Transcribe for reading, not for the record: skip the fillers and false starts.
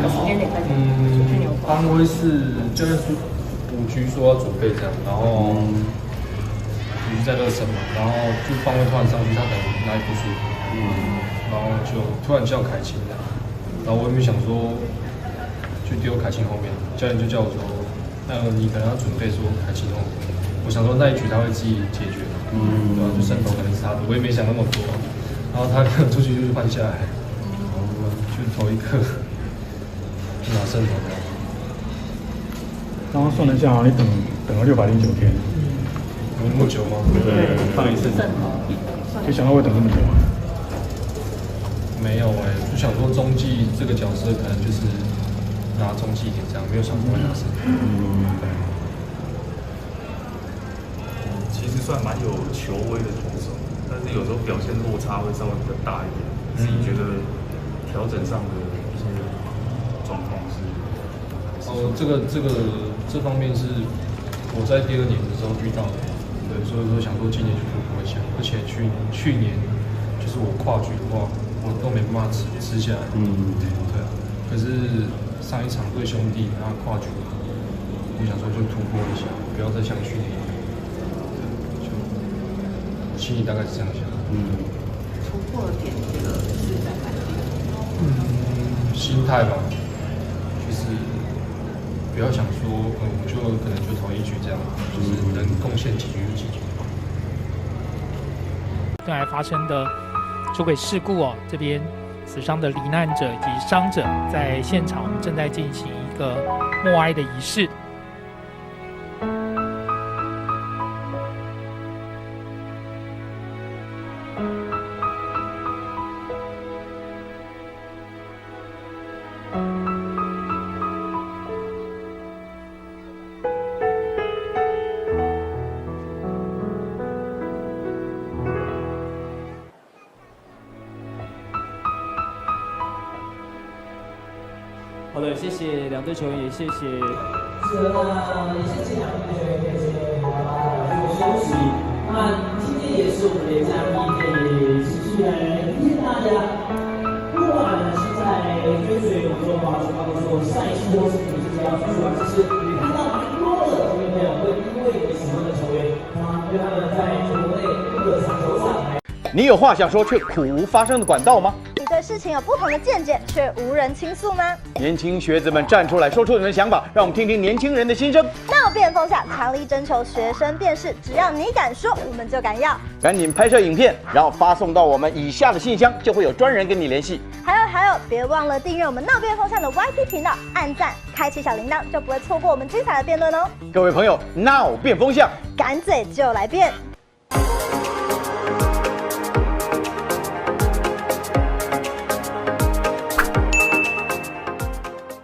时间点跟军有关？安徽是就是5局说要准备这样，然后5局在热身嘛，然后就方位突然上去，他可能哪里不舒服，然后就突然叫凯琴这样，然后我也没想说去丢凯琴后面，教练就叫我说，你可能要准备说凯琴后面，我想说那一局他会自己解决，对吧？就胜投可能是他的，我也没想那么多，然后他可能出去就是换下来，就投一个。拿胜投的。刚刚算了一下，你等了609天，有那么久吗？对，上一次，没想到会等这么久。没有就想说中继这个角色可能就是拿中继点这样，没有想过会拿胜投。其实算蛮有球威的投手，但是有时候表现落差会稍微比较大一点。自己觉得调整上的一些状况是。这方面是我在第2年的时候遇到的，对，所以说想说今年就突破一下，而且去年就是我跨局的话，我都没办法吃下来，对啊，可是上一场对兄弟，然后跨局，我想说就突破一下，不要再像去年一样，就心里大概是这样想，突破的点觉得是在哪里？心态吧，就是不要想说，我就可能就投1局这样，就是能贡献几局就几局。刚才发生的出轨事故这边死伤的罹难者以及伤者在现场，我们正在进行一个默哀的仪式。好的，谢谢两队球员，也谢谢。是那也谢谢两队球员，谢谢爸爸的休息。那今天也是我们的嘉宾，可以持续来提醒大家，不管是在追随我们中华职棒的说赛事，或是你是要出去玩，其实你看到蛮多的球员朋友会因为你喜欢的球员，因为他们在球内各场球场。你有话想说却苦无发声的管道吗？你对事情有不同的见解，却无人倾诉吗？年轻学子们站出来，说出你们的想法，让我们听听年轻人的心声。闹辩风下，强力征求学生辨识，只要你敢说，我们就敢要。赶紧拍摄影片，然后发送到我们以下的信箱，就会有专人跟你联系。还有，别忘了订阅我们闹辩风向的 YT 频道，按赞，开启小铃铛，就不会错过我们精彩的辩论哦。各位朋友，闹辩风向，敢嘴就来辩。